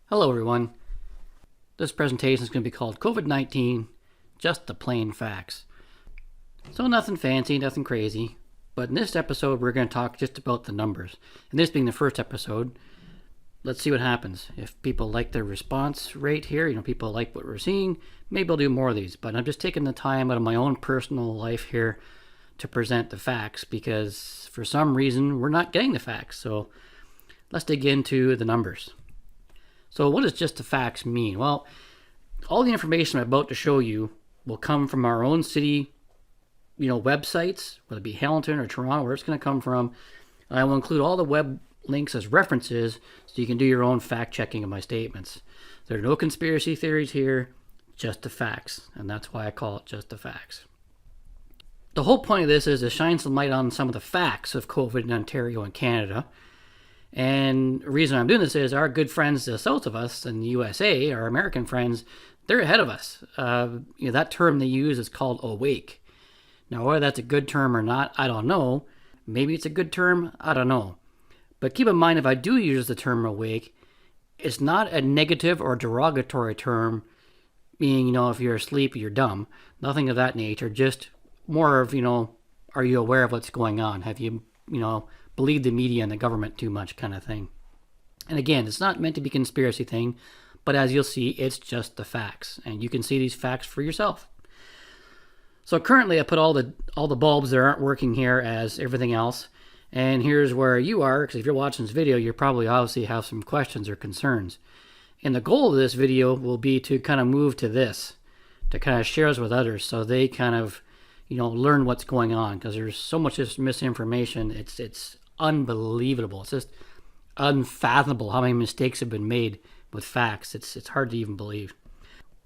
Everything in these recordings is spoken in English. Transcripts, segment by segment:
Hello everyone. This presentation is going to be called COVID-19, Just the Plain Facts. So nothing fancy, nothing crazy, but in this episode we're going to talk just about the numbers. And this being the first episode, let's see what happens. If people like the response rate here, people like what we're seeing, maybe I'll do more of these. But I'm just taking the time out of my own personal life here to present the facts because for some reason we're not getting the facts. So let's dig into the numbers. So what does just the facts mean? Well, all the information I'm about to show you will come from our own city, websites, whether it be Hamilton or Toronto, where it's going to come from. And I will include all the web links as references so you can do your own fact checking of my statements. There are no conspiracy theories here, just the facts. And that's why I call it just the facts. The whole point of this is to shine some light on some of the facts of COVID in Ontario and Canada. And the reason I'm doing this is our good friends to the south of us in the USA, our American friends, they're ahead of us. That term they use is called awake. Now, whether that's a good term or not, I don't know. Maybe it's a good term, I don't know. But keep in mind, if I do use the term awake, it's not a negative or derogatory term, meaning, if you're asleep, you're dumb. Nothing of that nature, just more of, are you aware of what's going on? Have you, believe the media and the government too much kind of thing. And again, it's not meant to be a conspiracy thing, but as you'll see, it's just the facts. And you can see these facts for yourself. So currently I put all the bulbs that aren't working here as everything else. And here's where you are, because if you're watching this video, you probably obviously have some questions or concerns. And the goal of this video will be to kind of move to this, to kind of share this with others so they kind of, learn what's going on, because there's so much just misinformation. It's unbelievable. It's just unfathomable how many mistakes have been made with facts. It's hard to even believe.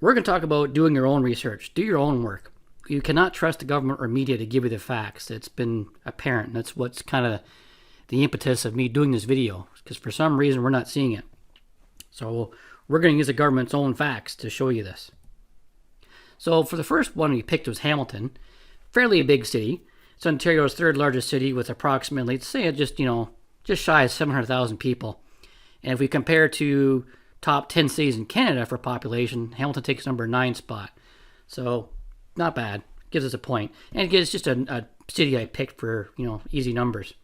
We're going to talk about doing your own research. Do your own work. You cannot trust the government or media to give you the facts. It's been apparent. That's what's kind of the impetus of me doing this video, because for some reason we're not seeing it. So we're going to use the government's own facts to show you this. So for the first one we picked was Hamilton, fairly a big city. It's Ontario's third largest city with approximately, let's say, just shy of 700,000 people. And if we compare to top 10 cities in Canada for population, Hamilton takes number 9 spot. So not bad. Gives us a point. And it's just a city I picked for, easy numbers.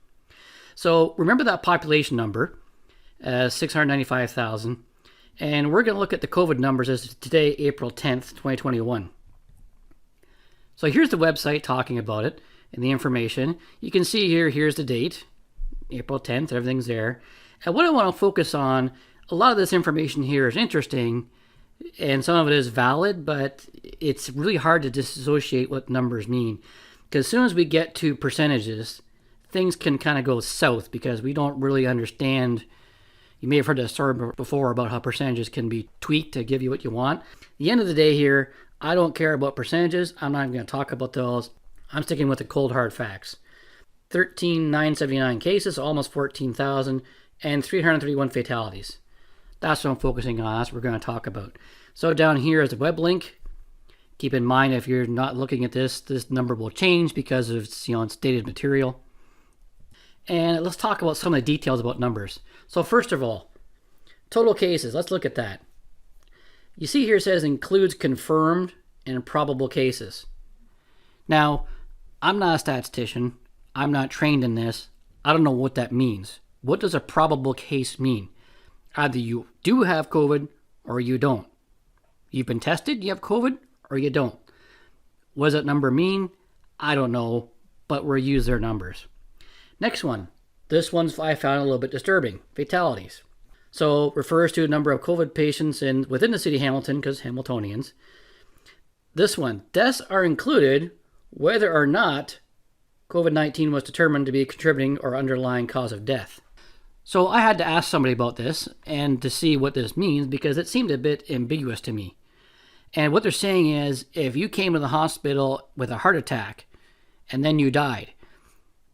So remember that population number, 695,000. And we're going to look at the COVID numbers as of today, April 10th, 2021. So here's the website talking about it. And the information. You can see here's the date, April 10th, everything's there. And what I want to focus on, a lot of this information here is interesting, and some of it is valid, but it's really hard to disassociate what numbers mean. Because as soon as we get to percentages, things can kind of go south because we don't really understand. You may have heard that story before about how percentages can be tweaked to give you what you want. At the end of the day here, I don't care about percentages. I'm not even going to talk about those. I'm sticking with the cold hard facts. 13,979 cases, almost 14,000, and 331 fatalities. That's what I'm focusing on. That's what we're going to talk about. So down here is the web link. Keep in mind, if you're not looking at this number will change because of it's dated material. And let's talk about some of the details about numbers. So first of all, total cases. Let's look at that. You see here it says includes confirmed and probable cases. Now, I'm not a statistician. I'm not trained in this. I don't know what that means. What does a probable case mean? Either you do have COVID or you don't. You've been tested, you have COVID, or you don't. What does that number mean? I don't know, but we'll use their numbers. Next one. This one's I found a little bit disturbing. Fatalities. So refers to a number of COVID patients within the city of Hamilton, because Hamiltonians. This one. Deaths are included whether or not COVID-19 was determined to be a contributing or underlying cause of death. So I had to ask somebody about this and to see what this means because it seemed a bit ambiguous to me. And what they're saying is if you came to the hospital with a heart attack and then you died,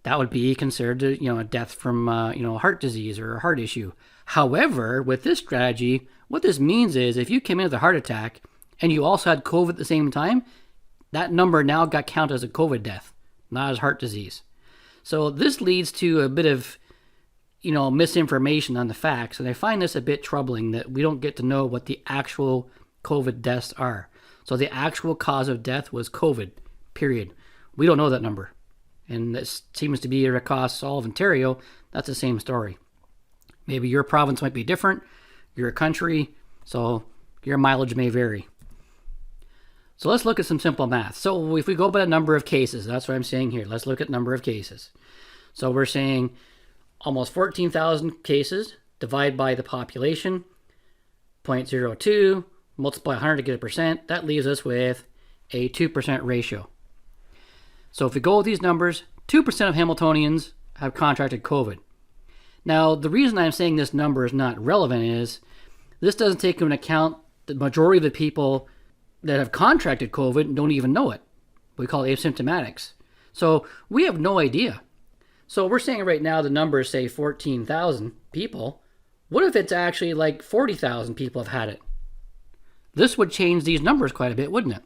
that would be considered a death from heart disease or a heart issue. However, with this strategy, what this means is if you came in with a heart attack and you also had COVID at the same time, that number now got counted as a COVID death, not as heart disease. So this leads to a bit of misinformation on the facts. And I find this a bit troubling that we don't get to know what the actual COVID deaths are. So the actual cause of death was COVID, period. We don't know that number. And this seems to be across all of Ontario. That's the same story. Maybe your province might be different. You're a country, so your mileage may vary. So let's look at some simple math. So if we go by the number of cases, that's what I'm saying here. Let's look at number of cases. So we're saying almost 14,000 cases, divide by the population, 0.02, multiply 100 to get a percent. That leaves us with a 2% ratio. So if we go with these numbers, 2% of Hamiltonians have contracted COVID. Now, the reason I'm saying this number is not relevant is this doesn't take into account the majority of the people that have contracted COVID and don't even know it. We call it asymptomatics. So we have no idea. So we're saying right now the numbers say 14,000 people. What if it's actually like 40,000 people have had it? This would change these numbers quite a bit, wouldn't it?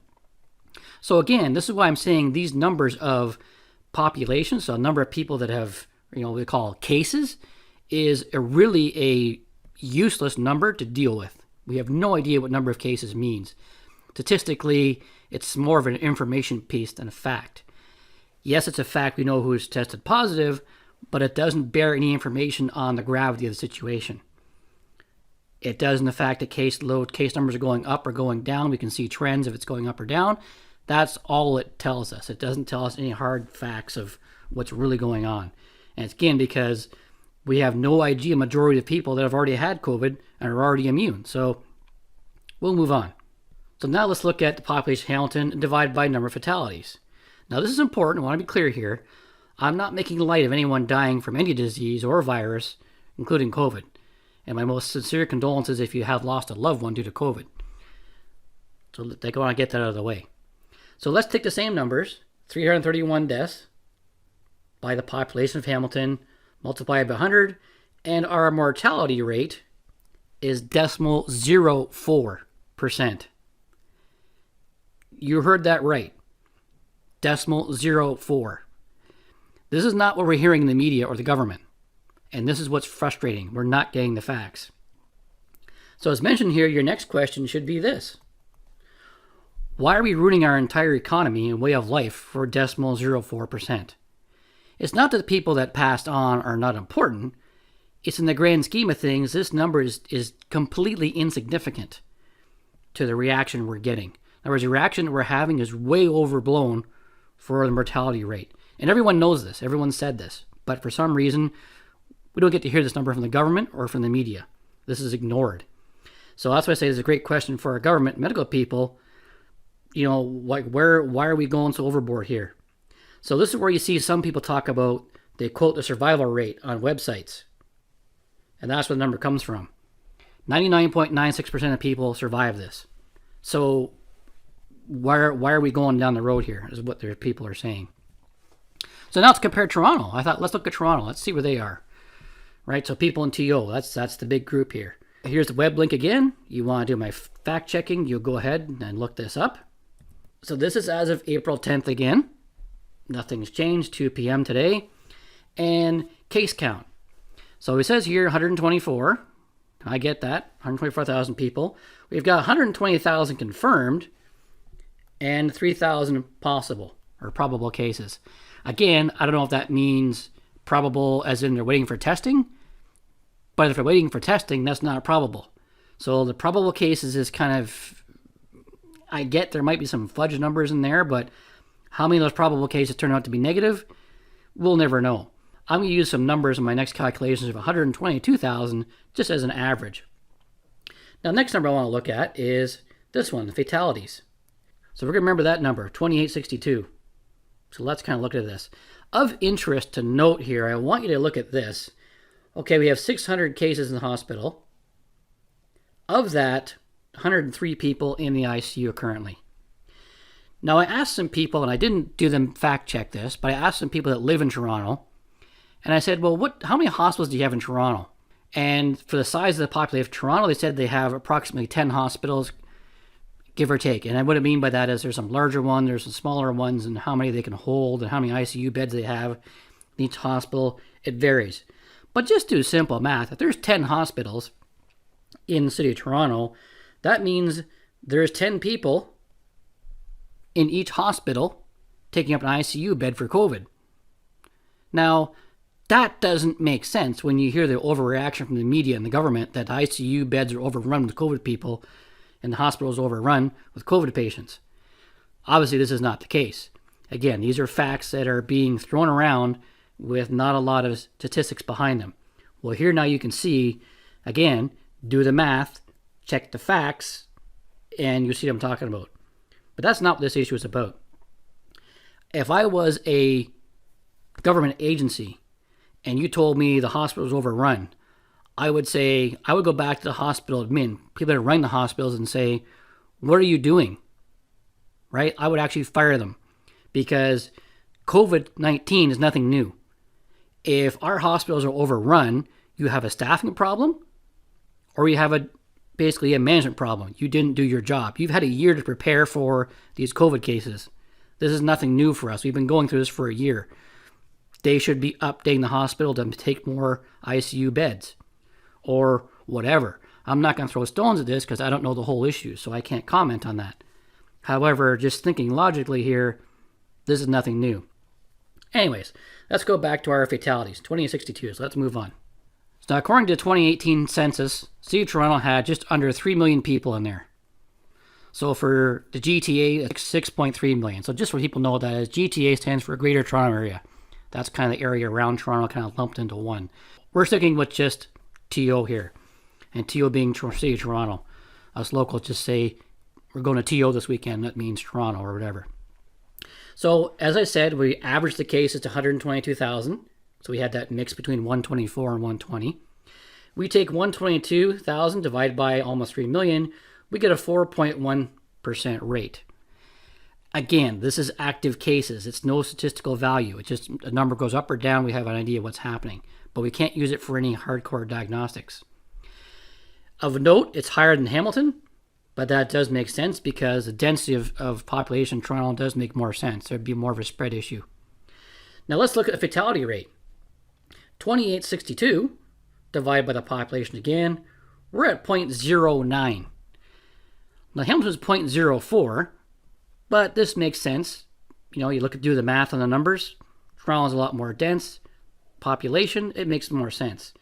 So again, this is why I'm saying these numbers of population, so a number of people that have, we call cases, is really a useless number to deal with. We have no idea what number of cases means. Statistically, it's more of an information piece than a fact. Yes, it's a fact we know who's tested positive, but it doesn't bear any information on the gravity of the situation. It does in the fact that case numbers are going up or going down. We can see trends if it's going up or down. That's all it tells us. It doesn't tell us any hard facts of what's really going on. And it's again because we have no idea majority of people that have already had COVID and are already immune. So we'll move on. So now let's look at the population of Hamilton and divide by number of fatalities. Now this is important. I want to be clear here. I'm not making light of anyone dying from any disease or virus, including COVID. And my most sincere condolences if you have lost a loved one due to COVID. So I want to get that out of the way. So let's take the same numbers, 331 deaths by the population of Hamilton, multiply by 100, and our mortality rate is 0.04%. You heard that right. 0.04. This is not what we're hearing in the media or the government. And this is what's frustrating. We're not getting the facts. So as mentioned here, your next question should be this. Why are we ruining our entire economy and way of life for 0.04%? It's not that the people that passed on are not important. It's in the grand scheme of things, this number is completely insignificant to the reaction we're getting. In other words, the reaction we're having is way overblown for the mortality rate. And everyone knows this. Everyone said this. But for some reason, we don't get to hear this number from the government or from the media. This is ignored. So that's why I say it's a great question for our government, medical people. Why are we going so overboard here? So this is where you see some people talk about, they quote the survival rate on websites. And that's where the number comes from. 99.96% of people survive this. So why are we going down the road here, is what their people are saying. So now let's compare Toronto. I thought, let's look at Toronto. Let's see where they are. Right, so people in TO, that's the big group here. Here's the web link again. You want to do my fact checking, you'll go ahead and look this up. So this is as of April 10th again. Nothing's changed, 2 p.m. today. And case count. So it says here 124. I get that, 124,000 people. We've got 120,000 confirmed and 3,000 possible or probable cases. Again, I don't know if that means probable as in they're waiting for testing, but if they're waiting for testing, that's not probable. So the probable cases is kind of, I get there might be some fudge numbers in there, but how many of those probable cases turn out to be negative, we'll never know. I'm going to use some numbers in my next calculations of 122,000 just as an average. Now, the next number I want to look at is this one, the fatalities. So we're going to remember that number, 2862. So let's kind of look at this. Of interest to note here, I want you to look at this. Okay, we have 600 cases in the hospital. Of that, 103 people in the ICU currently. Now, I asked some people, and I didn't do them fact check this, but I asked some people that live in Toronto, and I said, well, how many hospitals do you have in Toronto? And for the size of the population of Toronto, they said they have approximately 10 hospitals, give or take. And what I mean by that is there's some larger ones, there's some smaller ones, and how many they can hold, and how many ICU beds they have in each hospital. It varies. But just do simple math. If there's 10 hospitals in the city of Toronto, that means there's 10 people in each hospital taking up an ICU bed for COVID. Now, that doesn't make sense when you hear the overreaction from the media and the government that ICU beds are overrun with COVID people and the hospitals overrun with COVID patients. Obviously, this is not the case. Again, these are facts that are being thrown around with not a lot of statistics behind them. Well, here now you can see, again, do the math, check the facts, and you see what I'm talking about. But that's not what this issue is about. If I was a government agency and you told me the hospital was overrun, I would go back to the hospital admin, people that run the hospitals, and say, what are you doing? Right? I would actually fire them because COVID-19 is nothing new. If our hospitals are overrun, you have a staffing problem or you have basically a management problem. You didn't do your job. You've had a year to prepare for these COVID cases. This is nothing new for us. We've been going through this for a year. They should be updating the hospital to take more ICU beds or whatever. I'm not going to throw stones at this because I don't know the whole issue, so I can't comment on that. However, just thinking logically here, this is nothing new. Anyways, let's go back to our fatalities, 2062. So let's move on. So now, according to the 2018 census, City of Toronto had just under 3 million people in there. So for the GTA, it's 6.3 million. So just so people know what that is, GTA stands for Greater Toronto Area. That's kind of the area around Toronto, kind of lumped into one. We're sticking with just TO here, and TO being City of Toronto. Us locals just say, we're going to TO this weekend, that means Toronto or whatever. So, as I said, we averaged the cases to 122,000. So we had that mix between 124 and 120. We take 122,000 divided by almost 3 million, we get a 4.1% rate. Again, this is active cases. It's no statistical value. It's just a number goes up or down, we have an idea what's happening. But we can't use it for any hardcore diagnostics. Of note, it's higher than Hamilton, but that does make sense because the density of population in Toronto does make more sense. There'd be more of a spread issue. Now let's look at the fatality rate. 2862 divided by the population again, we're at 0.09. Now Hamilton's 0.04, but this makes sense. You know, you do the math on the numbers. Toronto's a lot more dense population. It makes more sense.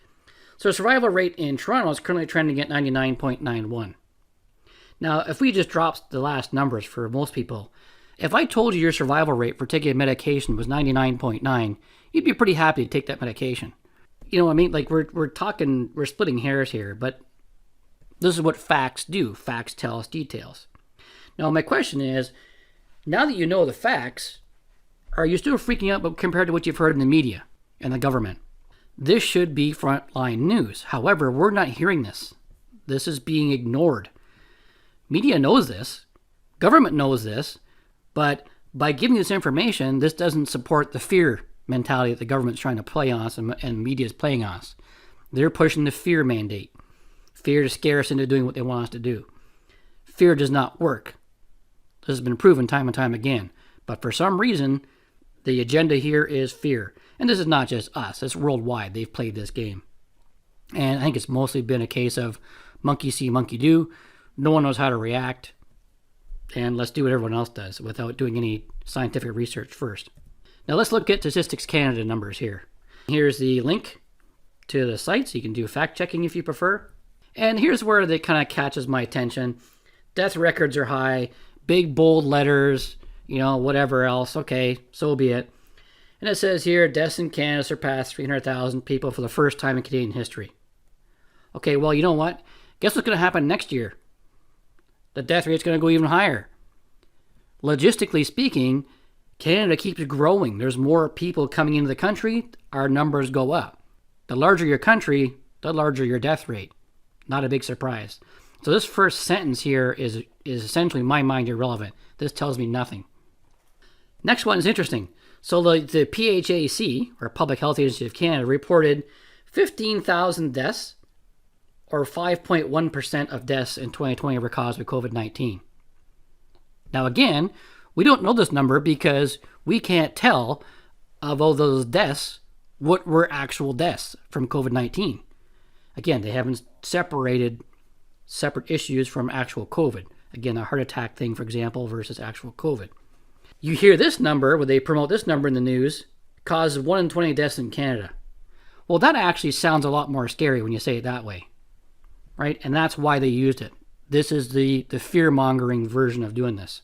So the survival rate in Toronto is currently trending at 99.91. Now, if we just dropped the last numbers for most people, if I told you your survival rate for taking a medication was 99.9, you'd be pretty happy to take that medication. You know what I mean? Like we're splitting hairs here, but this is what facts do. Facts tell us details. Now, my question is, now that you know the facts, are you still freaking out compared to what you've heard in the media and the government? This should be frontline news. However, we're not hearing this. This is being ignored. Media knows this. Government knows this. But by giving this information, this doesn't support the fear mentality that the government's trying to play on us and media is playing on us. They're pushing the fear mandate. Fear to scare us into doing what they want us to do. Fear does not work. This has been proven time and time again. But for some reason, the agenda here is fear. And this is not just us. It's worldwide. They've played this game. And I think it's mostly been a case of monkey see, monkey do. No one knows how to react. And let's do what everyone else does without doing any scientific research first. Now let's look at Statistics Canada numbers here. Here's the link to the site, so you can do fact checking if you prefer. And here's where it kind of catches my attention. Death records are high, big bold letters, whatever else. Okay, so be it. And it says here, deaths in Canada surpassed 300,000 people for the first time in Canadian history. Okay, well, you know what? Guess what's going to happen next year? The death rate's going to go even higher. Logistically speaking, Canada keeps growing. There's more people coming into the country, our numbers go up. The larger your country, the larger your death rate. Not a big surprise. So this first sentence here is essentially, in my mind, irrelevant. This tells me nothing. Next one is interesting. So the PHAC, or Public Health Agency of Canada, reported 15,000 deaths, or 5.1% of deaths in 2020 were caused by COVID-19. Now again, we don't know this number because we can't tell of all those deaths what were actual deaths from COVID-19. Again, they haven't separated separate issues from actual COVID. Again, a heart attack thing, for example, versus actual COVID. You hear this number, where they promote this number in the news, causes 1 in 20 deaths in Canada. Well, that actually sounds a lot more scary when you say it that way, right? And that's why they used it. This is the fear-mongering version of doing this.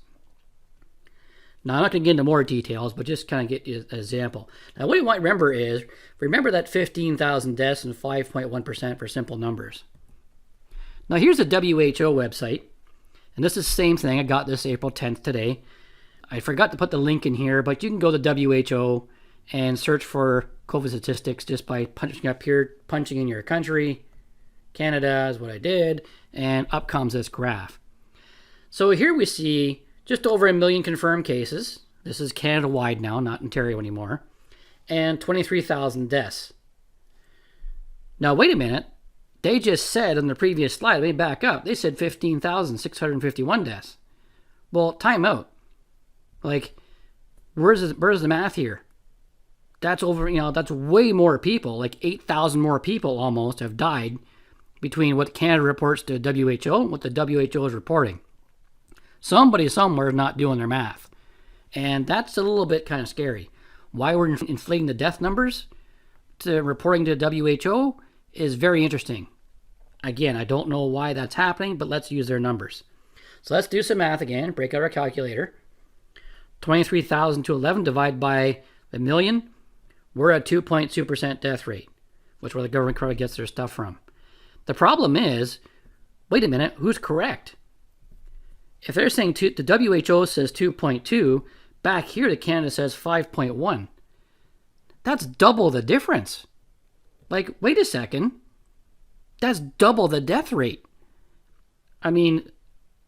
Now, I'm not going to get into more details, but just kind of get you an example. Now, what you might remember that 15,000 deaths and 5.1% for simple numbers. Now, here's the WHO website, and this is the same thing. I got this April 10th today. I forgot to put the link in here, but you can go to WHO and search for COVID statistics just by punching up here, punching in your country. Canada is what I did, and up comes this graph. So here we see just over 1 million confirmed cases. This is Canada-wide now, not Ontario anymore. And 23,000 deaths. Now, wait a minute. They just said on the previous slide, let me back up, they said 15,651 deaths. Well, time out. Like, where's the math here? That's that's way more people, like 8,000 more people almost have died between what Canada reports to WHO and what the WHO is reporting. Somebody somewhere is not doing their math. And that's a little bit kind of scary. Why we're inflating the death numbers to reporting to WHO is very interesting. Again, I don't know why that's happening, but let's use their numbers. So let's do some math again. Break out our calculator. 23,000 to 11 divided by a million. We're at 2.2% death rate, which is where the government probably gets their stuff from. The problem is, wait a minute, who's correct? If they're saying the WHO says 2.2, back here the Canada says 5.1. That's double the difference. Like, wait a second. That's double the death rate. I mean,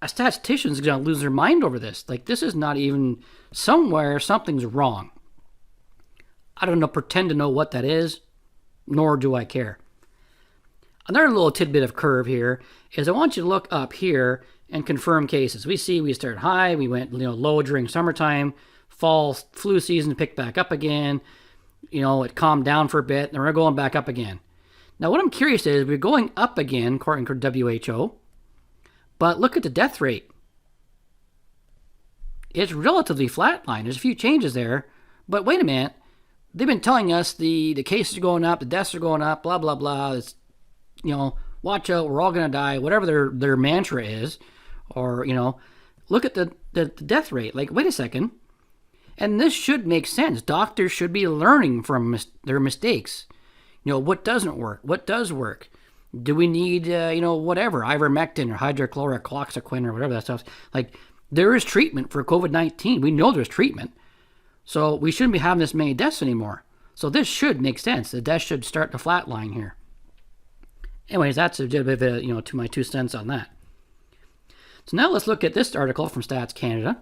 a statistician's going to lose their mind over this. Like, this is not even somewhere, something's wrong. I don't know, pretend to know what that is, nor do I care. Another little tidbit of curve here is I want you to look up here and confirm cases. We started high, we went low during summertime, fall flu season picked back up again. It calmed down for a bit, and we're going back up again. Now, what I'm curious is, we're going up again, according to WHO, but look at the death rate. It's relatively flatline. There's a few changes there, but wait a minute. They've been telling us the cases are going up, the deaths are going up, blah, blah, blah. It's, watch out, we're all going to die, whatever their mantra is. Or, look at the death rate. Like, wait a second. And this should make sense. Doctors should be learning from their mistakes. What doesn't work? What does work? Do we need, whatever, ivermectin or hydrochloroquine or whatever that stuff? Like, there is treatment for COVID-19. We know there's treatment. So we shouldn't be having this many deaths anymore. So this should make sense. The deaths should start to flatline here. Anyways, that's a bit of a, to my 2 cents on that. So now let's look at this article from Stats Canada.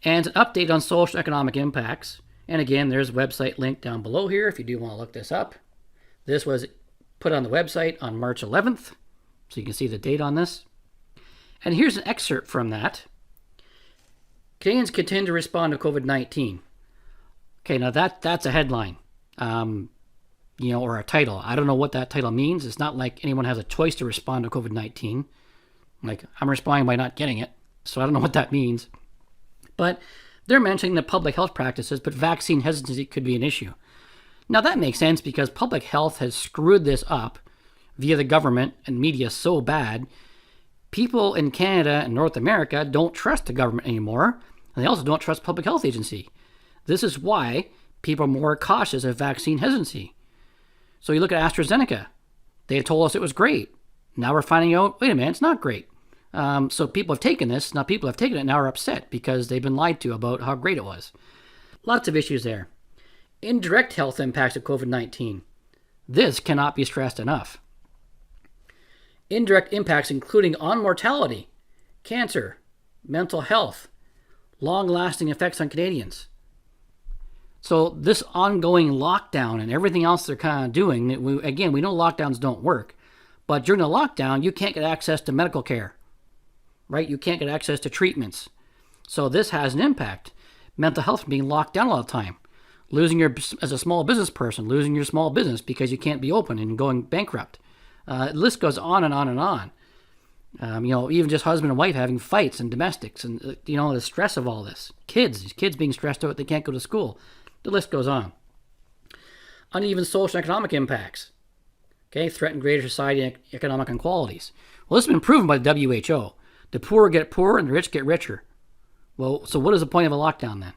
And it's an update on social economic impacts. And again, there's a website link down below here if you do want to look this up. This was put on the website on March 11th. So you can see the date on this. And here's an excerpt from that. Canadians continue to respond to COVID-19. Okay, now that's a headline, or a title. I don't know what that title means. It's not like anyone has a choice to respond to COVID-19. Like, I'm responding by not getting it, so I don't know what that means. But they're mentioning the public health practices, but vaccine hesitancy could be an issue. Now, that makes sense because public health has screwed this up via the government and media so bad. People in Canada and North America don't trust the government anymore, and they also don't trust public health agency. This is why people are more cautious of vaccine hesitancy. So you look at AstraZeneca. They told us it was great. Now we're finding out, wait a minute, it's not great. So people have taken this. Now people have taken it now are upset because they've been lied to about how great it was. Lots of issues there. Indirect health impacts of COVID-19. This cannot be stressed enough. Indirect impacts including on mortality, cancer, mental health, long-lasting effects on Canadians. So this ongoing lockdown and everything else they're kind of doing, we know lockdowns don't work, but during the lockdown, you can't get access to medical care, right? You can't get access to treatments. So this has an impact. Mental health being locked down all the time. losing your, as a small business person, losing your small business because you can't be open and going bankrupt. The list goes on and on and on. Even just husband and wife having fights and domestics and, the stress of all this. Kids being stressed out, they can't go to school. The list goes on. Uneven social and economic impacts. Okay, threaten greater society and economic inequalities. Well, this has been proven by the WHO. The poor get poorer and the rich get richer. Well, so what is the point of a lockdown then?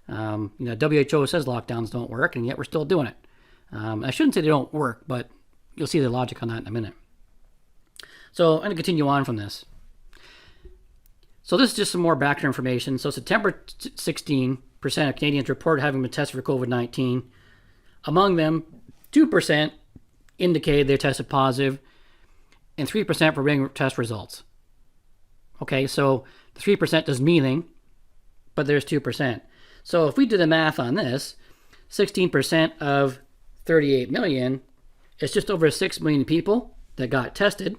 WHO says lockdowns don't work, and yet we're still doing it. I shouldn't say they don't work, but you'll see the logic on that in a minute. So I'm going to continue on from this. So this is just some more background information. So September 16% of Canadians reported having been tested for COVID-19. Among them, 2% indicated they tested positive, and 3% were bringing test results. Okay, so the 3% does meaning, but there's 2%. So if we did the math on this, 16% of 38 million is just over 6 million people that got tested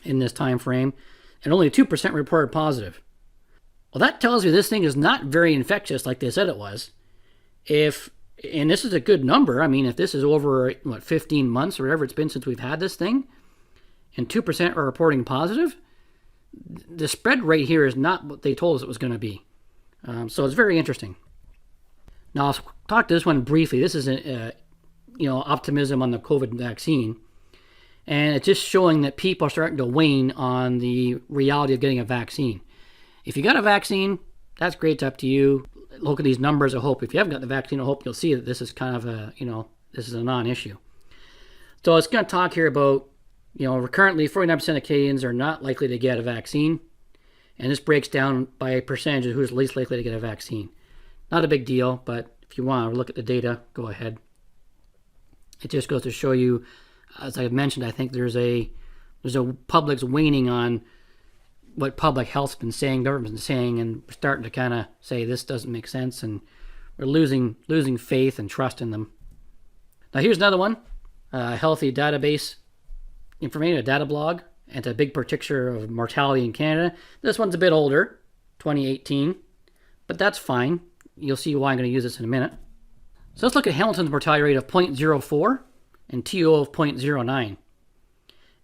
in this time frame, and only 2% reported positive. Well, that tells you this thing is not very infectious like they said it was. And this is a good number. I mean, if this is over, 15 months or whatever it's been since we've had this thing, and 2% are reporting positive, the spread rate here is not what they told us it was going to be. So it's very interesting. Now, I'll talk to this one briefly. This is, optimism on the COVID vaccine. And it's just showing that people are starting to wane on the reality of getting a vaccine. If you got a vaccine, that's great. It's up to you. Look at these numbers. I hope if you haven't got the vaccine, I hope you'll see that this is kind of this is a non-issue. So it's going to talk here about, currently 49% of Canadians are not likely to get a vaccine. And this breaks down by a percentage of who's least likely to get a vaccine. Not a big deal, but if you want to look at the data, go ahead. It just goes to show you, as I mentioned, I think there's a public's waning on what public health's been saying, government's been saying, and we're starting to kind of say this doesn't make sense, and we're losing faith and trust in them. Now here's another one, healthy database information, a data blog, and a big picture of mortality in Canada. This one's a bit older, 2018, but that's fine. You'll see why I'm going to use this in a minute. So let's look at Hamilton's mortality rate of 0.04 and TO of 0.09.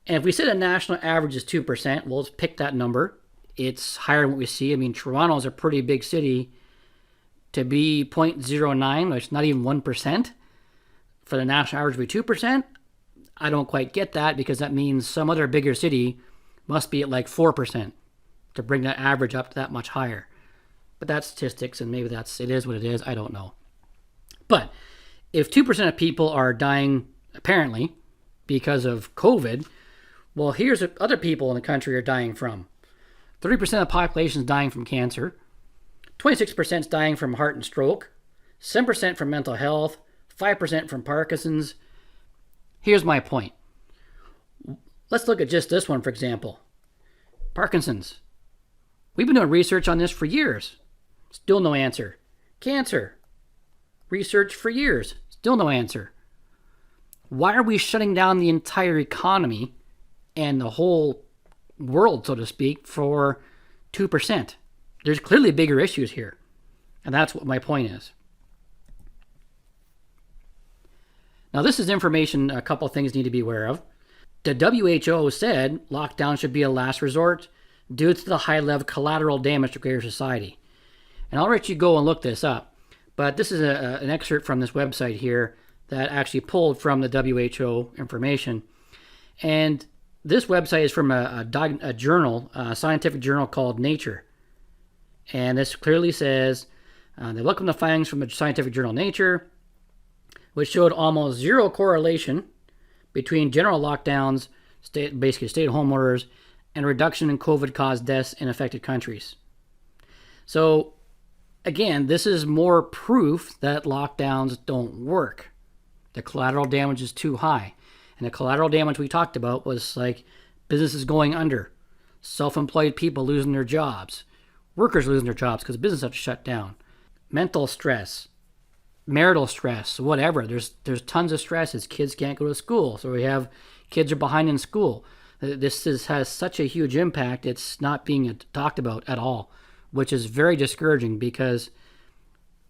And if we say the national average is 2%, we'll just pick that number. It's higher than what we see. I mean, Toronto is a pretty big city. To be 0.09, which is not even 1%, for the national average to be 2%, I don't quite get that, because that means some other bigger city must be at like 4% to bring that average up to that much higher. But that's statistics, and maybe it is what it is. I don't know. But if 2% of people are dying, apparently, because of COVID, well, here's what other people in the country are dying from. 30% of the population is dying from cancer. 26% is dying from heart and stroke. 7% from mental health. 5% from Parkinson's. Here's my point. Let's look at just this one, for example. Parkinson's. We've been doing research on this for years. Still no answer. Cancer. Research for years. Still no answer. Why are we shutting down the entire economy and the whole world, so to speak, for 2%? There's clearly bigger issues here. And that's what my point is. Now, this is information a couple of things need to be aware of. The WHO said lockdown should be a last resort due to the high level of collateral damage to greater society. And I'll let you go and look this up. But this is an excerpt from this website here that actually pulled from the WHO information. And this website is from a journal, a scientific journal called Nature. And this clearly says, they welcome the findings from the scientific journal Nature, which showed almost zero correlation between general lockdowns, basically stay-at-home orders, and reduction in COVID-caused deaths in affected countries. So, again, this is more proof that lockdowns don't work. The collateral damage is too high. And the collateral damage we talked about was like businesses going under, self-employed people losing their jobs, workers losing their jobs because businesses have to shut down, mental stress, marital stress, whatever. There's tons of stresses. Kids can't go to school, so we have kids are behind in school. This has such a huge impact. It's not being talked about at all, which is very discouraging because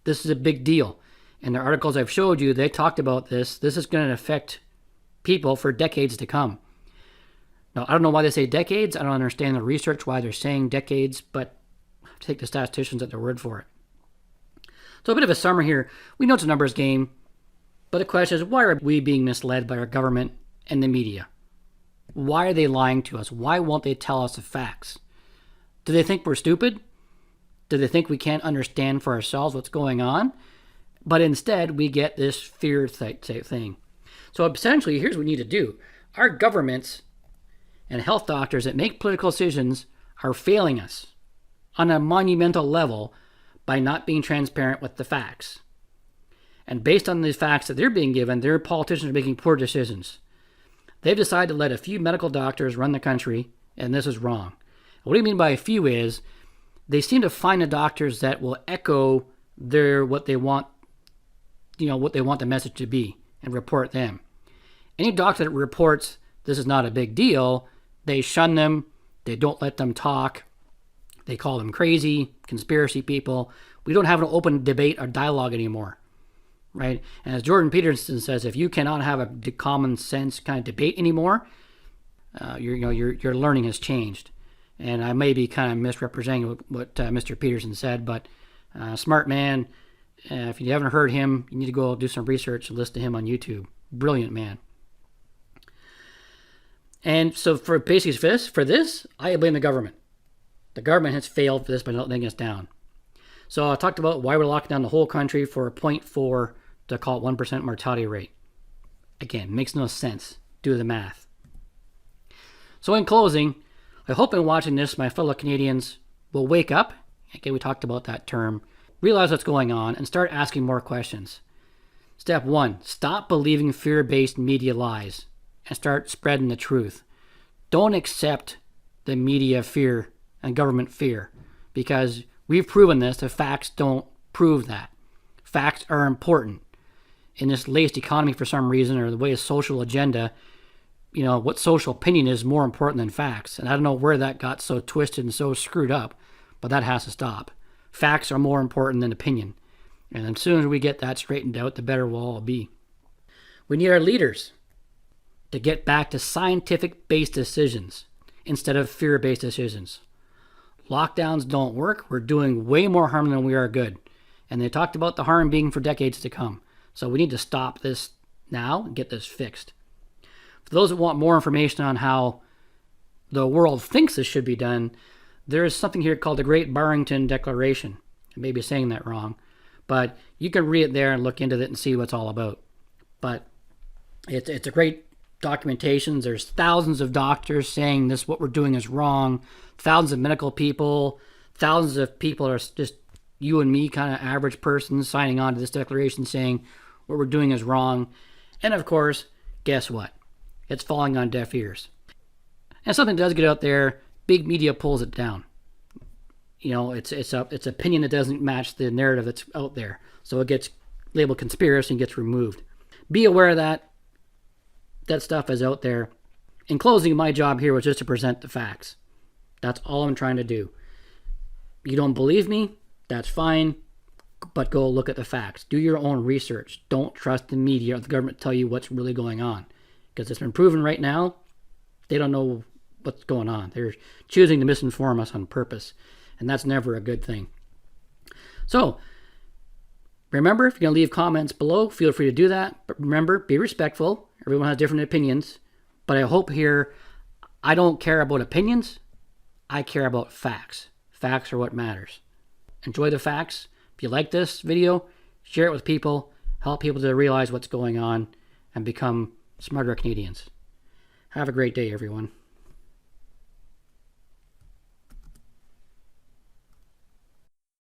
this is a big deal. In the articles I've showed you, they talked about this. This is going to affect people for decades to come. Now, I don't know why they say decades. I don't understand the research, why they're saying decades, but take the statisticians at their word for it. So a bit of a summary here. We know it's a numbers game, but the question is, why are we being misled by our government and the media? Why are they lying to us? Why won't they tell us the facts? Do they think we're stupid? Do they think we can't understand for ourselves what's going on? But instead, we get this fear type thing. So essentially, here's what we need to do. Our governments and health doctors that make political decisions are failing us on a monumental level by not being transparent with the facts. And based on the facts that they're being given, their politicians are making poor decisions. They've decided to let a few medical doctors run the country, and this is wrong. What I mean by a few is they seem to find the doctors that will echo what they want the message to be and report them. Any doctor that reports this is not a big deal, they shun them, they don't let them talk, they call them crazy, conspiracy people. We don't have an open debate or dialogue anymore, right? And as Jordan Peterson says, if you cannot have a common sense kind of debate anymore, your learning has changed. And I may be kind of misrepresenting what Mr. Peterson said, but smart man. If you haven't heard him, you need to go do some research and listen to him on YouTube. Brilliant man. And so for this, I blame the government. The government has failed for this by not letting us down. So I talked about why we're locking down the whole country for a 0.4 to call it 1% mortality rate. Again, makes no sense. Do the math. So in closing, I hope in watching this, my fellow Canadians will wake up. Again, we talked about that term. Realize what's going on and start asking more questions. Step 1, stop believing fear-based media lies and start spreading the truth. Don't accept the media fear and government fear, because we've proven this. The facts don't prove that. Facts are important. In this latest economy, for some reason, or the way a social agenda, what social opinion is more important than facts. And I don't know where that got so twisted and so screwed up, but that has to stop. Facts are more important than opinion. And as soon as we get that straightened out, the better we'll all be. We need our leaders to get back to scientific-based decisions instead of fear-based decisions. Lockdowns don't work. We're doing way more harm than we are good. And they talked about the harm being for decades to come. So we need to stop this now and get this fixed. For those that want more information on how the world thinks this should be done, there is something here called the Great Barrington Declaration. I may be saying that wrong, but you can read it there and look into it and see what it's all about. But it's a great documentation. There's thousands of doctors saying this, what we're doing is wrong. Thousands of medical people, thousands of people are just you and me, kind of average persons, signing on to this declaration saying what we're doing is wrong. And of course, guess what? It's falling on deaf ears. And something does get out there, big media pulls it down. It's opinion that doesn't match the narrative that's out there. So it gets labeled conspiracy and gets removed. Be aware of that. That stuff is out there. In closing, my job here was just to present the facts. That's all I'm trying to do. You don't believe me? That's fine. But go look at the facts. Do your own research. Don't trust the media or the government to tell you what's really going on. Because it's been proven right now, they don't know what's going on. They're choosing to misinform us on purpose. And that's never a good thing. So, remember, if you're going to leave comments below, feel free to do that. But remember, be respectful. Everyone has different opinions. But I hope here, I don't care about opinions. I care about facts. Facts are what matters. Enjoy the facts. If you like this video, share it with people. Help people to realize what's going on and become smarter Canadians. Have a great day, everyone.